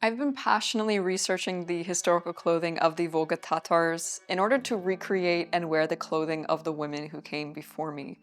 I've been passionately researching the historical clothing of the Volga Tatars in order to recreate and wear the clothing of the women who came before me.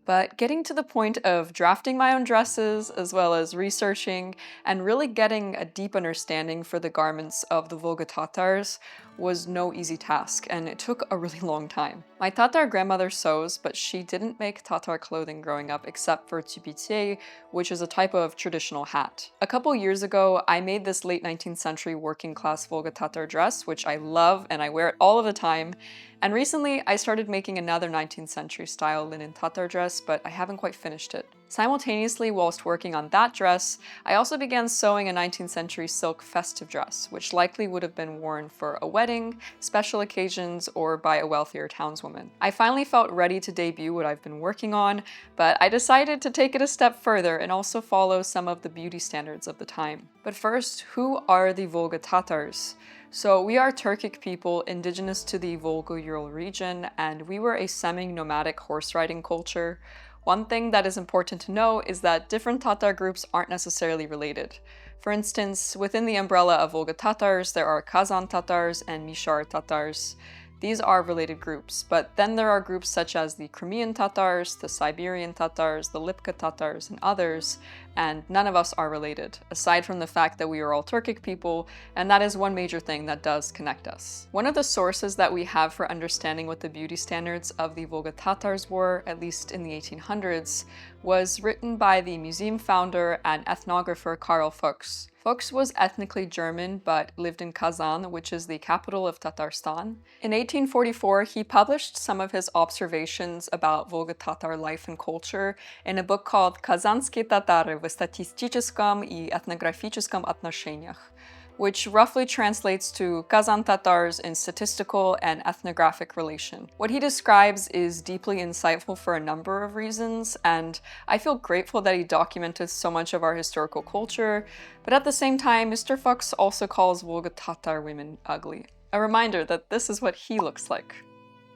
But getting to the point of drafting my own dresses, as well as researching and really getting a deep understanding for the garments of the Volga Tatars was no easy task, and it took a really long time. My Tatar grandmother sews, but she didn't make Tatar clothing growing up except for tupitié, which is a type of traditional hat. A couple years ago, I made this late 19th century working class Volga Tatar dress, which I love and I wear it all of the time. And recently, I started making another 19th century style linen Tatar dress, but I haven't quite finished it. Simultaneously, whilst working on that dress, I also began sewing a 19th century silk festive dress, which likely would have been worn for a wedding, special occasions, or by a wealthier townswoman. I finally felt ready to debut what I've been working on, but I decided to take it a step further and also follow some of the beauty standards of the time. But first, who are the Volga Tatars? So we are Turkic people indigenous to the Volga-Ural region, and we were a semi-nomadic horse riding culture. One thing that is important to know is that different Tatar groups aren't necessarily related. For instance, within the umbrella of Volga Tatars, there are Kazan Tatars and Mishar Tatars. These are related groups, but then there are groups such as the Crimean Tatars, the Siberian Tatars, the Lipka Tatars, and others, and none of us are related, aside from the fact that we are all Turkic people, and that is one major thing that does connect us. One of the sources that we have for understanding what the beauty standards of the Volga Tatars were, at least in the 1800s, was written by the museum founder and ethnographer Karl Fuchs. Fuchs was ethnically German but lived in Kazan, which is the capital of Tatarstan. In 1844, he published some of his observations about Volga Tatar life and culture in a book called «Казанские татары в статистическом и этнографическом отношениях», which roughly translates to Kazan Tatars in statistical and ethnographic relation. What he describes is deeply insightful for a number of reasons, and I feel grateful that he documented so much of our historical culture, but at the same time, Mr. Fuchs also calls Volga Tatar women ugly. A reminder that this is what he looks like.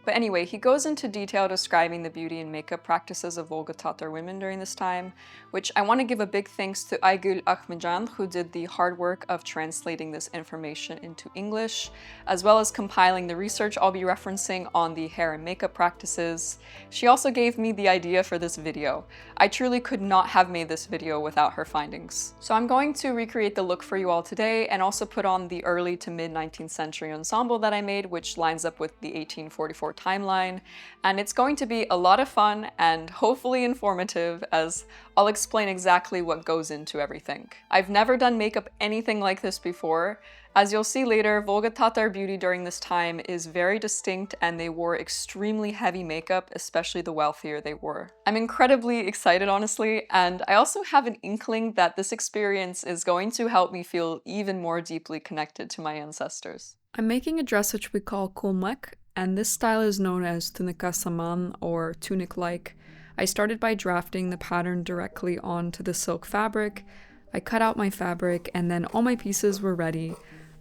But anyway, he goes into detail describing the beauty and makeup practices of Volga Tatar women during this time, which I want to give a big thanks to Aygül Ahmedjan, who did the hard work of translating this information into English, as well as compiling the research I'll be referencing on the hair and makeup practices. She also gave me the idea for this video. I truly could not have made this video without her findings. So I'm going to recreate the look for you all today and also put on the early to mid 19th century ensemble that I made, which lines up with the 1844 timeline, and it's going to be a lot of fun and hopefully informative, as I'll explain exactly what goes into everything. I've never done makeup anything like this before. As you'll see later, Volga Tatar beauty during this time is very distinct and they wore extremely heavy makeup, especially the wealthier they were. I'm incredibly excited, honestly, and I also have an inkling that this experience is going to help me feel even more deeply connected to my ancestors. I'm making a dress which we call kulmak, and this style is known as tunika saman, or tunic-like. I started by drafting the pattern directly onto the silk fabric. I cut out my fabric, and then all my pieces were ready.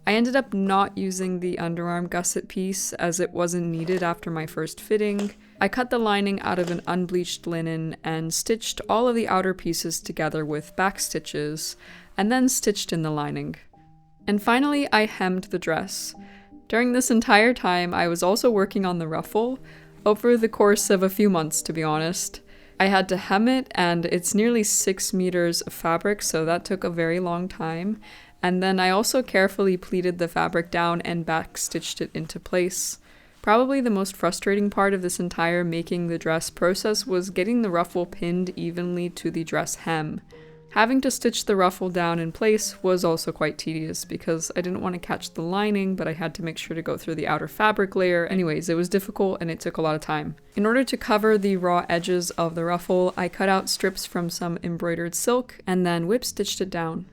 I ended up not using the underarm gusset piece as it wasn't needed after my first fitting. I cut the lining out of an unbleached linen and stitched all of the outer pieces together with back stitches, and then stitched in the lining. And finally, I hemmed the dress. During this entire time, I was also working on the ruffle, over the course of a few months, to be honest. I had to hem it, and it's nearly 6 meters of fabric, so that took a very long time. And then I also carefully pleated the fabric down and back-stitched it into place. Probably the most frustrating part of this entire making the dress process was getting the ruffle pinned evenly to the dress hem. Having to stitch the ruffle down in place was also quite tedious because I didn't want to catch the lining, but I had to make sure to go through the outer fabric layer. Anyways, it was difficult and it took a lot of time. In order to cover the raw edges of the ruffle, I cut out strips from some embroidered silk and then whip stitched it down.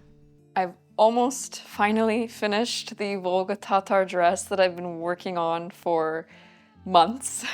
I've almost finally finished the Volga Tatar dress that I've been working on for months.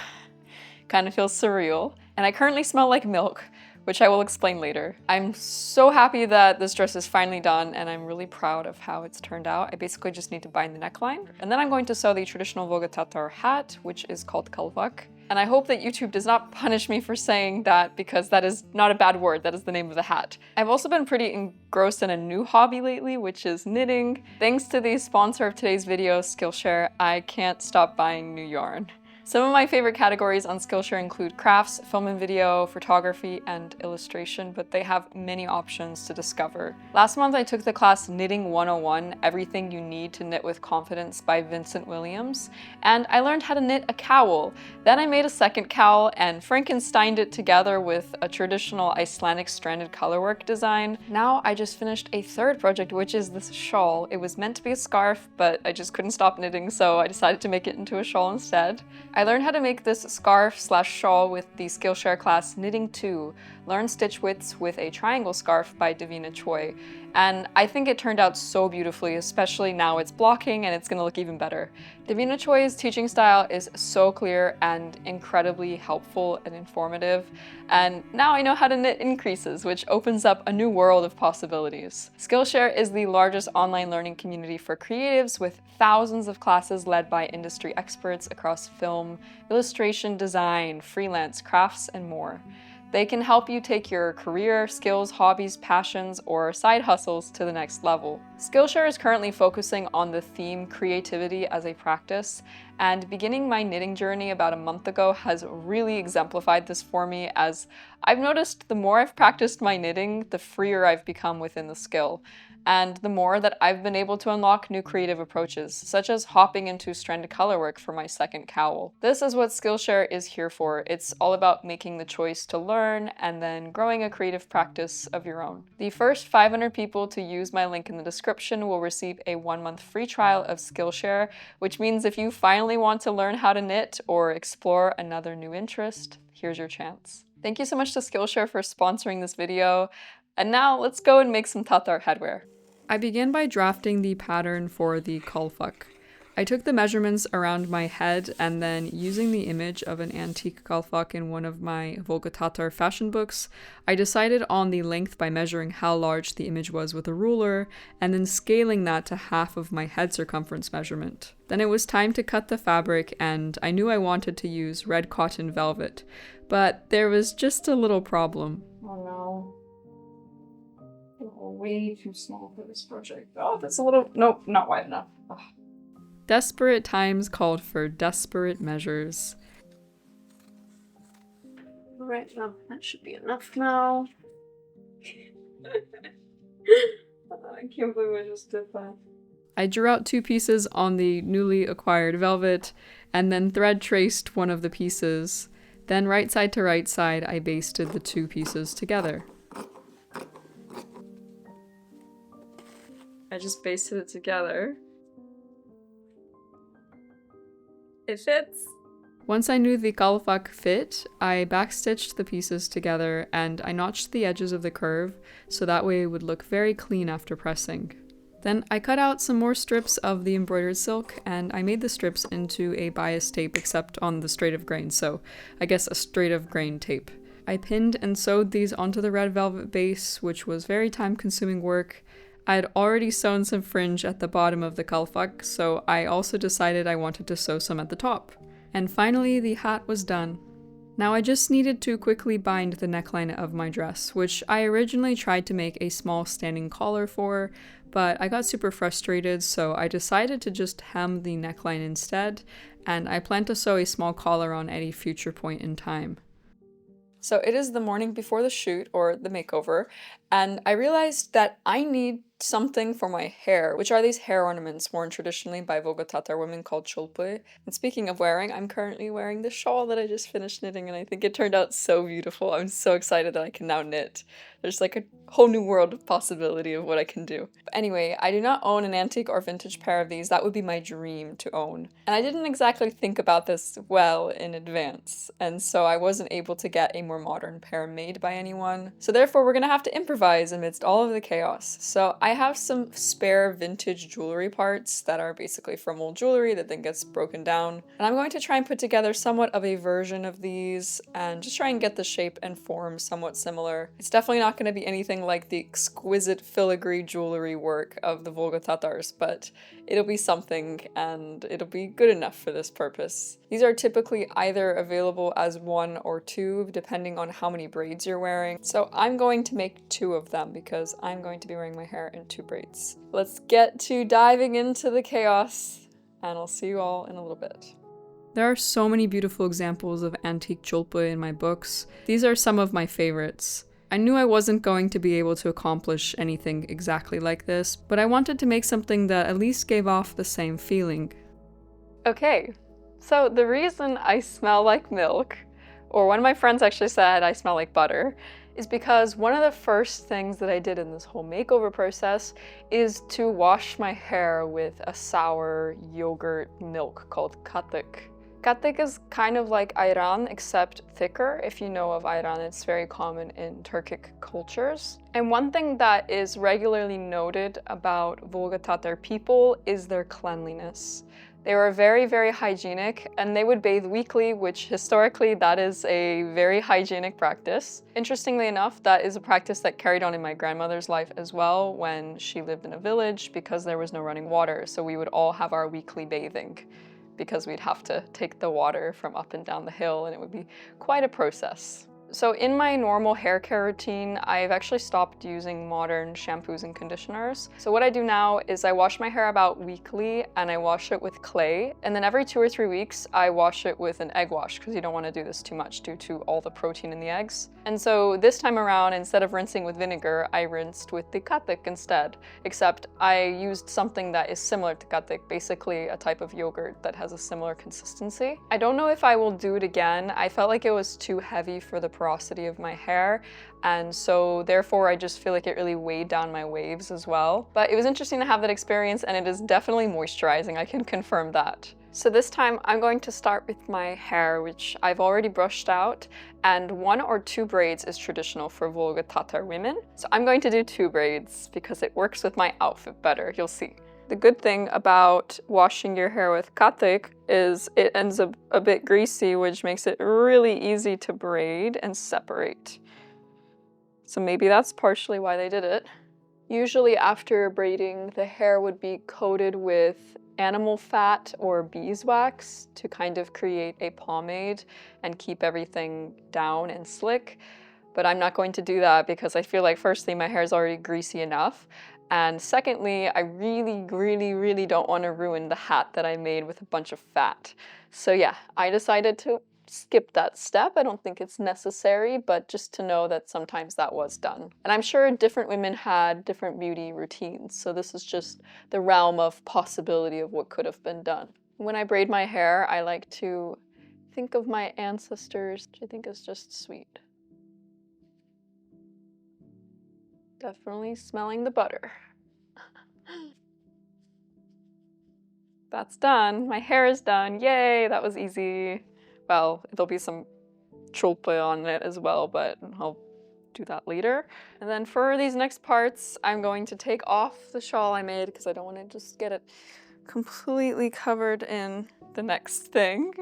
Kind of feels surreal. And I currently smell like milk, which I will explain later. I'm so happy that this dress is finally done, and I'm really proud of how it's turned out. I basically just need to bind the neckline, and then I'm going to sew the traditional Volga Tatar hat, which is called kalvak. And I hope that YouTube does not punish me for saying that, because that is not a bad word, that is the name of the hat. I've also been pretty engrossed in a new hobby lately, which is knitting. Thanks to the sponsor of today's video, Skillshare, I can't stop buying new yarn. Some of my favorite categories on Skillshare include crafts, film and video, photography, and illustration, but they have many options to discover. Last month I took the class Knitting 101, Everything You Need to Knit with Confidence by Vincent Williams, and I learned how to knit a cowl. Then I made a second cowl and Frankensteined it together with a traditional Icelandic stranded colorwork design. Now I just finished a third project, which is this shawl. It was meant to be a scarf, but I just couldn't stop knitting, so I decided to make it into a shawl instead. I learned how to make this scarf/shawl with the Skillshare class Knitting 2, Learn Stitch Widths with a Triangle Scarf by Davina Choi, and I think it turned out so beautifully, especially now it's blocking and it's gonna look even better. Davina Choi's teaching style is so clear and incredibly helpful and informative, and now I know how to knit increases, which opens up a new world of possibilities. Skillshare is the largest online learning community for creatives, with thousands of classes led by industry experts across film, illustration, design, freelance, crafts, and more. They can help you take your career, skills, hobbies, passions, or side hustles to the next level. Skillshare is currently focusing on the theme creativity as a practice, and beginning my knitting journey about a month ago has really exemplified this for me, as I've noticed the more I've practiced my knitting, the freer I've become within the skill, and the more that I've been able to unlock new creative approaches, such as hopping into stranded colorwork for my second cowl. This is what Skillshare is here for. It's all about making the choice to learn and then growing a creative practice of your own. The first 500 people to use my link in the description will receive a 1-month free trial of Skillshare, which means if you finally want to learn how to knit or explore another new interest, here's your chance. Thank you so much to Skillshare for sponsoring this video, and now let's go and make some Tatar headwear. I began by drafting the pattern for the kalfak. I took the measurements around my head and then, using the image of an antique kalfak in one of my Volga Tatar fashion books, I decided on the length by measuring how large the image was with a ruler and then scaling that to half of my head circumference measurement. Then it was time to cut the fabric, and I knew I wanted to use red cotton velvet, but there was just a little problem. Oh no. Way too small for this project. Oh, that's a little... Nope, not wide enough. Ugh. Desperate times called for desperate measures. Right, now that should be enough now. I can't believe I just did that. I drew out 2 pieces on the newly acquired velvet, and then thread traced one of the pieces. Then right side to right side, I basted the 2 pieces together. I just basted it together. It fits! Once I knew the kalfak fit, I backstitched the pieces together and I notched the edges of the curve so that way it would look very clean after pressing. Then I cut out some more strips of the embroidered silk and I made the strips into a bias tape, except on the straight of grain, so I guess a straight of grain tape. I pinned and sewed these onto the red velvet base, which was very time-consuming work. I had already sewn some fringe at the bottom of the kalfak, so I also decided I wanted to sew some at the top. And finally, the hat was done. Now I just needed to quickly bind the neckline of my dress, which I originally tried to make a small standing collar for, but I got super frustrated, so I decided to just hem the neckline instead, and I plan to sew a small collar on at a future point in time. So it is the morning before the shoot, or the makeover, and I realized that I need something for my hair, which are these hair ornaments worn traditionally by Volga Tatar women called chulpe. And speaking of wearing, I'm currently wearing the shawl that I just finished knitting, and I think it turned out so beautiful. I'm so excited that I can now knit. There's like a whole new world of possibility of what I can do. But anyway, I do not own an antique or vintage pair of these. That would be my dream to own. And I didn't exactly think about this well in advance, and so I wasn't able to get a more modern pair made by anyone. So therefore we're gonna have to improvise improvise amidst all of the chaos. So I have some spare vintage jewelry parts that are basically from old jewelry that then gets broken down. And I'm going to try and put together somewhat of a version of these and just try and get the shape and form somewhat similar. It's definitely not going to be anything like the exquisite filigree jewelry work of the Volga Tatars, but it'll be something and it'll be good enough for this purpose. These are typically either available as one or two, depending on how many braids you're wearing. So I'm going to make two of them because I'm going to be wearing my hair in two braids. Let's get to diving into the chaos, and I'll see you all in a little bit. There are so many beautiful examples of antique chulpa in my books. These are some of my favorites. I knew I wasn't going to be able to accomplish anything exactly like this, but I wanted to make something that at least gave off the same feeling. Okay, so the reason I smell like milk, or one of my friends actually said I smell like butter, is because one of the first things that I did in this whole makeover process is to wash my hair with a sour yogurt milk called katık. Katık is kind of like ayran, except thicker. If you know of ayran, it's very common in Turkic cultures. And one thing that is regularly noted about Volga Tatar people is their cleanliness. They were very, very hygienic, and they would bathe weekly, which historically that is a very hygienic practice. Interestingly enough, that is a practice that carried on in my grandmother's life as well when she lived in a village because there was no running water. So we would all have our weekly bathing, because we'd have to take the water from up and down the hill, and it would be quite a process. So in my normal hair care routine, I've actually stopped using modern shampoos and conditioners. So what I do now is I wash my hair about weekly, and I wash it with clay. And then every 2 or 3 weeks, I wash it with an egg wash, because you don't want to do this too much due to all the protein in the eggs. And so this time around, instead of rinsing with vinegar, I rinsed with the katık instead. Except I used something that is similar to katık, basically a type of yogurt that has a similar consistency. I don't know if I will do it again. I felt like it was too heavy for the porosity of my hair, and so therefore I just feel like it really weighed down my waves as well. But it was interesting to have that experience, and it is definitely moisturizing, I can confirm that. So this time I'm going to start with my hair, which I've already brushed out, and 1 or 2 braids is traditional for Volga Tatar women. So I'm going to do 2 braids because it works with my outfit better, you'll see. The good thing about washing your hair with katık is it ends up a bit greasy, which makes it really easy to braid and separate. So maybe that's partially why they did it. Usually after braiding, the hair would be coated with animal fat or beeswax to kind of create a pomade and keep everything down and slick. But I'm not going to do that because I feel like firstly, my hair is already greasy enough. And secondly, I really don't want to ruin the hat that I made with a bunch of fat. So yeah, I decided to skip that step. I don't think it's necessary, but just to know that sometimes that was done. And I'm sure different women had different beauty routines, so this is just the realm of possibility of what could have been done. When I braid my hair, I like to think of my ancestors, which I think is just sweet. Definitely smelling the butter. That's done. My hair is done. Yay, that was easy. Well, there'll be some chulpa on it as well, but I'll do that later. And then for these next parts, I'm going to take off the shawl I made because I don't want to just get it completely covered in the next thing.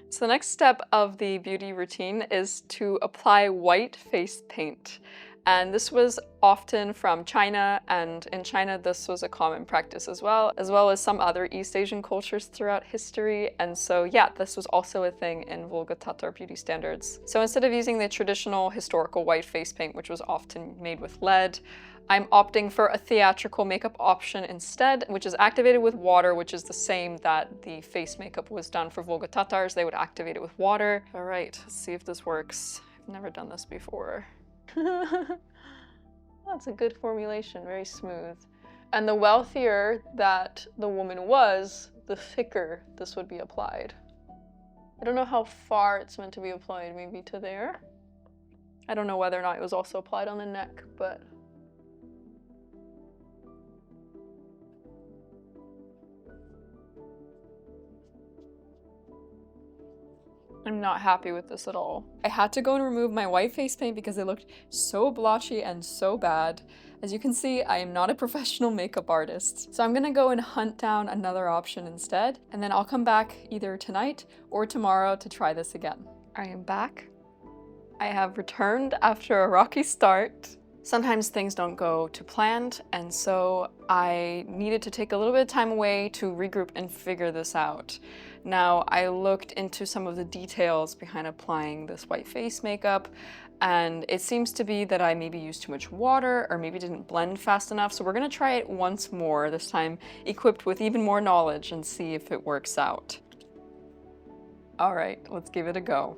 So the next step of the beauty routine is to apply white face paint. And this was often from China, and in China this was a common practice as well as some other East Asian cultures throughout history. And so yeah, this was also a thing in Volga Tatar beauty standards. So instead of using the traditional historical white face paint, which was often made with lead, I'm opting for a theatrical makeup option instead, which is activated with water, which is the same that the face makeup was done for Volga Tatars. They would activate it with water. All right, let's see if this works. I've never done this before. That's a good formulation, very smooth. And the wealthier that the woman was, the thicker this would be applied. I don't know how far it's meant to be applied, maybe to there. I don't know whether or not it was also applied on the neck, but I'm not happy with this at all. I had to go and remove my white face paint because it looked so blotchy and so bad. As you can see, I am not a professional makeup artist. So I'm gonna go and hunt down another option instead, and then I'll come back either tonight or tomorrow to try this again. I am back. I have returned after a rocky start. Sometimes things don't go to planned, and so I needed to take a little bit of time away to regroup and figure this out. Now, I looked into some of the details behind applying this white face makeup, and it seems to be that I maybe used too much water or maybe didn't blend fast enough, so we're gonna try it once more, this time equipped with even more knowledge, and see if it works out. All right, let's give it a go.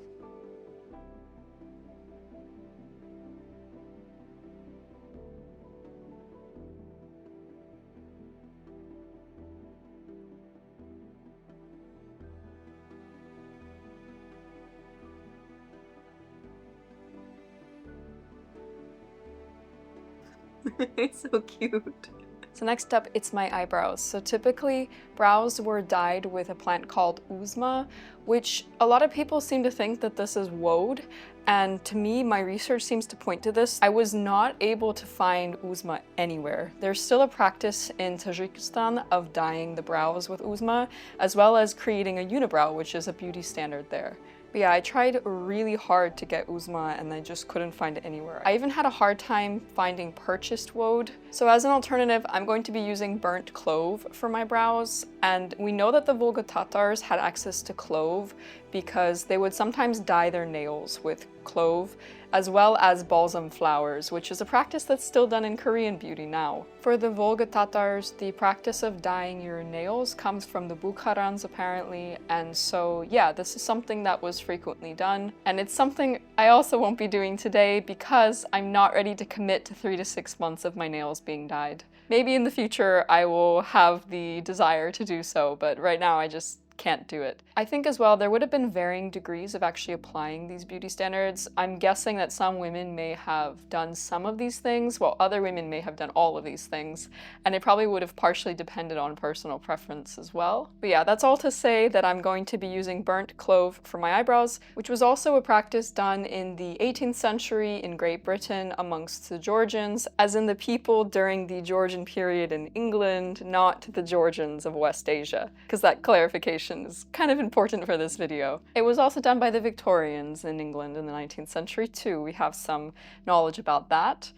It's so cute. So next up, it's my eyebrows. So typically, brows were dyed with a plant called uzma, which a lot of people seem to think that this is woad. And to me, my research seems to point to this. I was not able to find uzma anywhere. There's still a practice in Tajikistan of dyeing the brows with uzma, as well as creating a unibrow, which is a beauty standard there. But yeah, I tried really hard to get uzma and I just couldn't find it anywhere. I even had a hard time finding purchased woad. So as an alternative, I'm going to be using burnt clove for my brows. And we know that the Volga Tatars had access to clove because they would sometimes dye their nails with clove, as well as balsam flowers, which is a practice that's still done in Korean beauty now. For the Volga Tatars, the practice of dyeing your nails comes from the Bukharans apparently, and so yeah, this is something that was frequently done, and it's something I also won't be doing today because I'm not ready to commit to 3 to 6 months of my nails being dyed. Maybe in the future I will have the desire to do so, but right now I just can't do it. I think as well there would have been varying degrees of actually applying these beauty standards. I'm guessing that some women may have done some of these things while other women may have done all of these things, and it probably would have partially depended on personal preference as well. But yeah, that's all to say that I'm going to be using burnt clove for my eyebrows, which was also a practice done in the 18th century in Great Britain amongst the Georgians, as in the people during the Georgian period in England, not the Georgians of West Asia, because that clarification is kind of important for this video. It was also done by the Victorians in England in the 19th century too. We have some knowledge about that.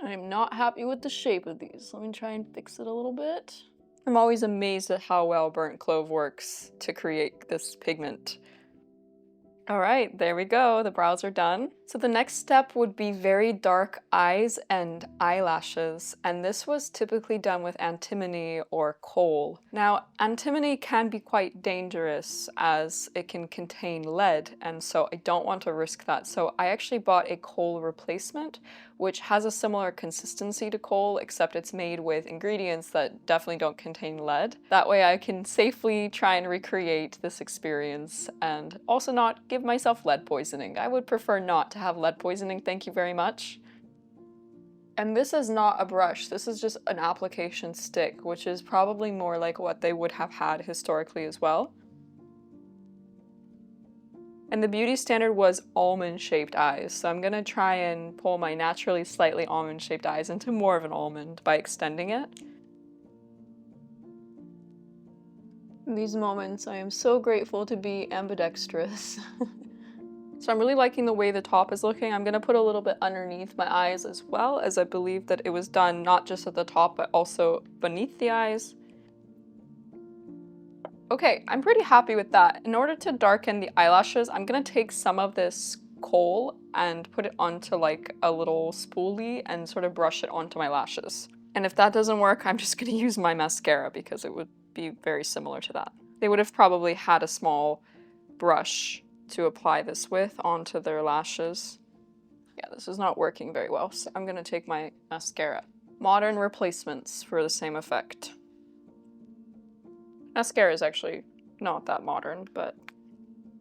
I'm not happy with the shape of these. Let me try and fix it a little bit. I'm always amazed at how well burnt clove works to create this pigment. All right, there we go. The brows are done. So the next step would be very dark eyes and eyelashes, and this was typically done with antimony or kohl. Now, antimony can be quite dangerous as it can contain lead, and so I don't want to risk that. So I actually bought a kohl replacement, which has a similar consistency to kohl, except it's made with ingredients that definitely don't contain lead. That way I can safely try and recreate this experience and also not give myself lead poisoning. I would prefer not to have lead poisoning, thank you very much. And this is not a brush, this is just an application stick, which is probably more like what they would have had historically as well. And the beauty standard was almond-shaped eyes, so I'm gonna try and pull my naturally slightly almond-shaped eyes into more of an almond by extending it. In these moments, I am so grateful to be ambidextrous. So I'm really liking the way the top is looking. I'm gonna put a little bit underneath my eyes as well, as I believe that it was done not just at the top, but also beneath the eyes. Okay, I'm pretty happy with that. In order to darken the eyelashes, I'm gonna take some of this kohl and put it onto like a little spoolie and sort of brush it onto my lashes. And if that doesn't work, I'm just gonna use my mascara because it would be very similar to that. They would have probably had a small brush to apply this with onto their lashes. Yeah, this is not working very well, so I'm gonna take my mascara. Modern replacements for the same effect. Mascara is actually not that modern, but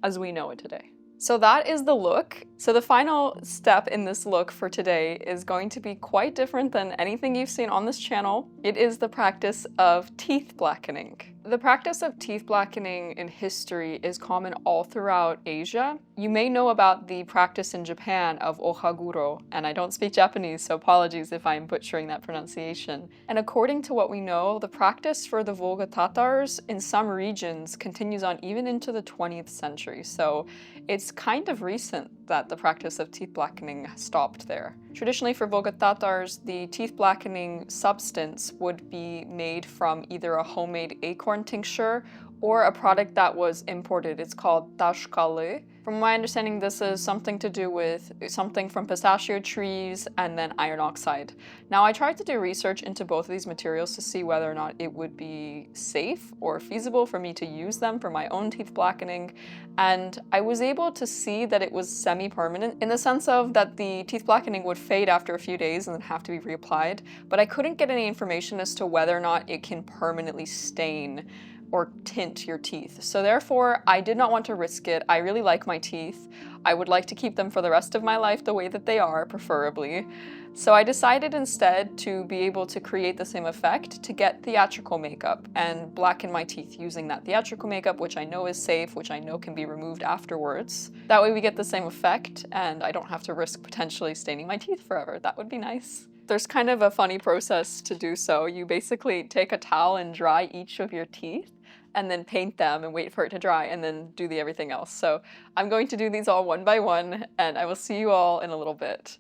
as we know it today. So that is the look. So the final step in this look for today is going to be quite different than anything you've seen on this channel. It is the practice of teeth blackening. The practice of teeth blackening in history is common all throughout Asia. You may know about the practice in Japan of ohaguro, and I don't speak Japanese, so apologies if I'm butchering that pronunciation. And according to what we know, the practice for the Volga Tatars in some regions continues on even into the 20th century, so it's kind of recent that the practice of teeth blackening stopped there. Traditionally for Volga Tatars, the teeth blackening substance would be made from either a homemade acorn tincture or a product that was imported. It's called tashkalı. From my understanding, this is something to do with something from pistachio trees and then iron oxide. Now, I tried to do research into both of these materials to see whether or not it would be safe or feasible for me to use them for my own teeth blackening, and I was able to see that it was semi-permanent in the sense of that the teeth blackening would fade after a few days and then have to be reapplied, but I couldn't get any information as to whether or not it can permanently stain or tint your teeth. So therefore, I did not want to risk it. I really like my teeth. I would like to keep them for the rest of my life the way that they are, preferably. So I decided instead to be able to create the same effect to get theatrical makeup and blacken my teeth using that theatrical makeup, which I know is safe, which I know can be removed afterwards. That way we get the same effect and I don't have to risk potentially staining my teeth forever. That would be nice. There's kind of a funny process to do so. You basically take a towel and dry each of your teeth and then paint them and wait for it to dry and then do the everything else. So I'm going to do these all one by one and I will see you all in a little bit.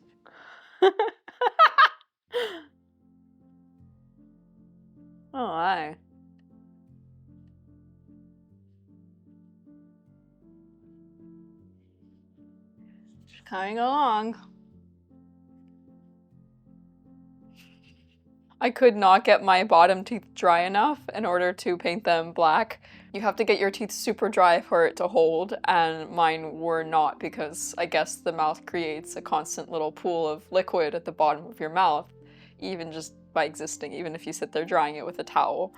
Oh, my. Just coming along. I could not get my bottom teeth dry enough in order to paint them black. You have to get your teeth super dry for it to hold, and mine were not because I guess the mouth creates a constant little pool of liquid at the bottom of your mouth, even just by existing, even if you sit there drying it with a towel.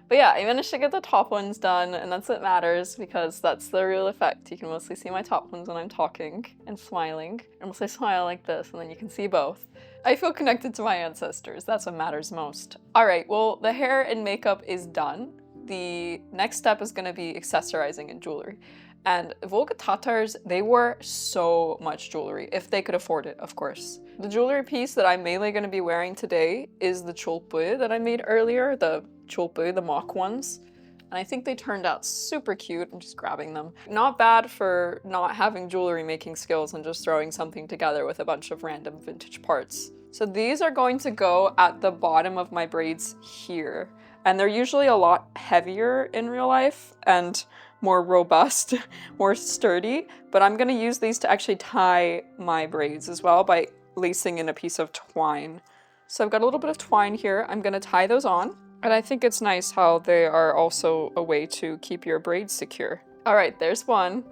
But yeah, I managed to get the top ones done, and that's what matters because that's the real effect. You can mostly see my top ones when I'm talking and smiling. Unless I smile like this, and then you can see both. I feel connected to my ancestors. That's what matters most. All right, well, the hair and makeup is done. The next step is gonna be accessorizing and jewelry. And Volga Tatars, they wore so much jewelry, if they could afford it, of course. The jewelry piece that I'm mainly gonna be wearing today is the cholpu that I made earlier, the cholpu, the mock ones. And I think they turned out super cute. I'm just grabbing them. Not bad for not having jewelry making skills and just throwing something together with a bunch of random vintage parts. So these are going to go at the bottom of my braids here. And they're usually a lot heavier in real life and more robust, more sturdy. But I'm gonna use these to actually tie my braids as well by lacing in a piece of twine. So I've got a little bit of twine here. I'm gonna tie those on. And I think it's nice how they are also a way to keep your braids secure. All right, there's one.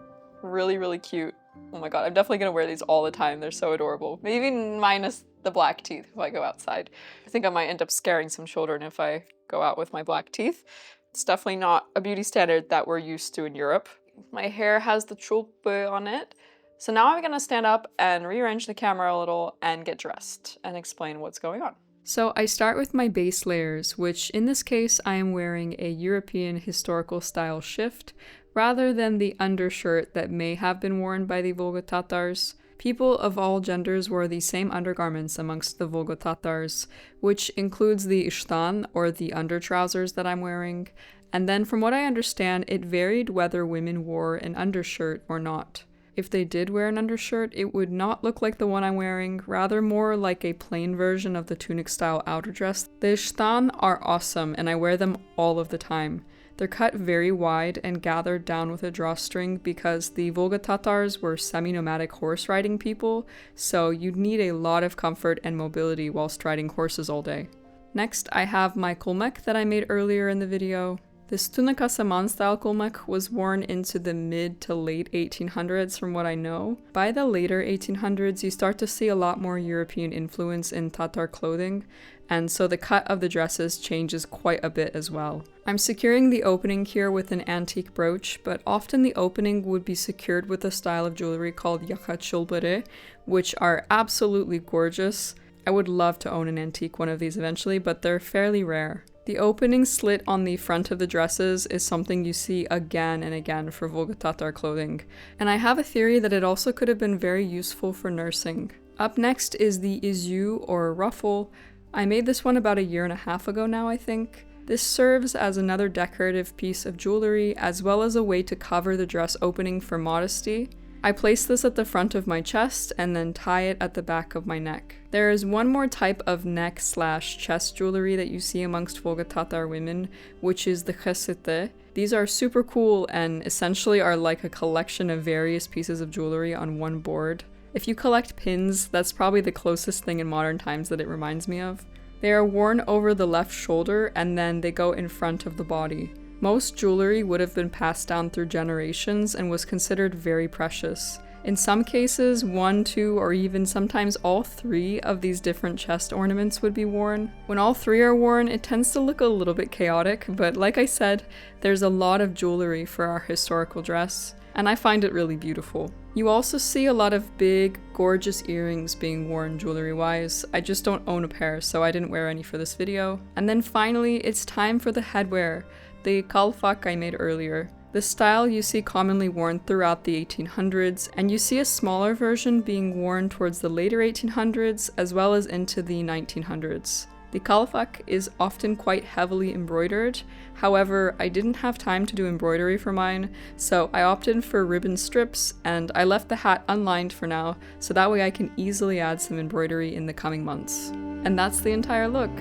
Really, really cute. Oh my god, I'm definitely gonna wear these all the time. They're so adorable. Maybe minus the black teeth if I go outside. I think I might end up scaring some children if I go out with my black teeth. It's definitely not a beauty standard that we're used to in Europe. My hair has the chulpe on it. So now I'm gonna stand up and rearrange the camera a little and get dressed and explain what's going on. So I start with my base layers, which in this case I am wearing a European historical style shift rather than the undershirt that may have been worn by the Volga Tatars. People of all genders wore the same undergarments amongst the Volga Tatars, which includes the ishtan, or the undertrousers that I'm wearing, and then from what I understand, it varied whether women wore an undershirt or not. If they did wear an undershirt, it would not look like the one I'm wearing, rather more like a plain version of the tunic-style outer dress. The ishtan are awesome, and I wear them all of the time. They're cut very wide and gathered down with a drawstring because the Volga Tatars were semi-nomadic horse riding people, so you'd need a lot of comfort and mobility whilst riding horses all day. Next, I have my kulmek that I made earlier in the video. This tunica saman style kulmek was worn into the mid to late 1800s from what I know. By the later 1800s, you start to see a lot more European influence in Tatar clothing, and so the cut of the dresses changes quite a bit as well. I'm securing the opening here with an antique brooch, but often the opening would be secured with a style of jewelry called yaka chulbere, which are absolutely gorgeous. I would love to own an antique one of these eventually, but they're fairly rare. The opening slit on the front of the dresses is something you see again and again for Volga Tatar clothing, and I have a theory that it also could have been very useful for nursing. Up next is the izu, or ruffle. I made this one about a year and a half ago now, I think. This serves as another decorative piece of jewelry, as well as a way to cover the dress opening for modesty. I place this at the front of my chest and then tie it at the back of my neck. There is one more type of neck/chest jewelry that you see amongst Volga Tatar women, which is the khesete. These are super cool and essentially are like a collection of various pieces of jewelry on one board. If you collect pins, that's probably the closest thing in modern times that it reminds me of. They are worn over the left shoulder and then they go in front of the body. Most jewelry would have been passed down through generations and was considered very precious. In some cases, 1, 2, or even sometimes all 3 of these different chest ornaments would be worn. When all 3 are worn, it tends to look a little bit chaotic, but like I said, there's a lot of jewelry for our historical dress, and I find it really beautiful. You also see a lot of big, gorgeous earrings being worn jewelry-wise. I just don't own a pair, so I didn't wear any for this video. And then finally, it's time for the headwear, the kalfak I made earlier. This style you see commonly worn throughout the 1800s, and you see a smaller version being worn towards the later 1800s as well as into the 1900s. The kalfak is often quite heavily embroidered. However, I didn't have time to do embroidery for mine, so I opted for ribbon strips, and I left the hat unlined for now, so that way I can easily add some embroidery in the coming months. And that's the entire look.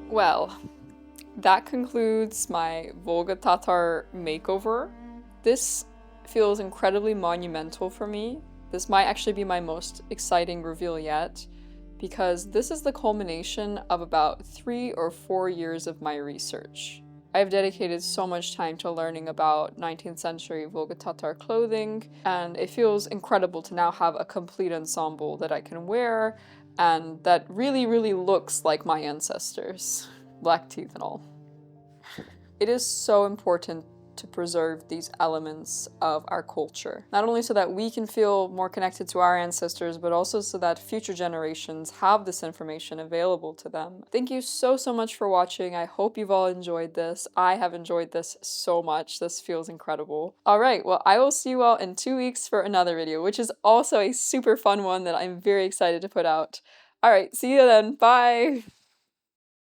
Well, that concludes my Volga Tatar makeover. This feels incredibly monumental for me. This might actually be my most exciting reveal yet, because this is the culmination of about 3 or 4 years of my research. I've dedicated so much time to learning about 19th century Volga Tatar clothing, and it feels incredible to now have a complete ensemble that I can wear and that really, really looks like my ancestors. Black teeth and all. It is so important to preserve these elements of our culture. Not only so that we can feel more connected to our ancestors, but also so that future generations have this information available to them. Thank you so much for watching. I hope you've all enjoyed this. I have enjoyed this so much. This feels incredible. All right, well, I will see you all in 2 weeks for another video, which is also a super fun one that I'm very excited to put out. All right, see you then. Bye.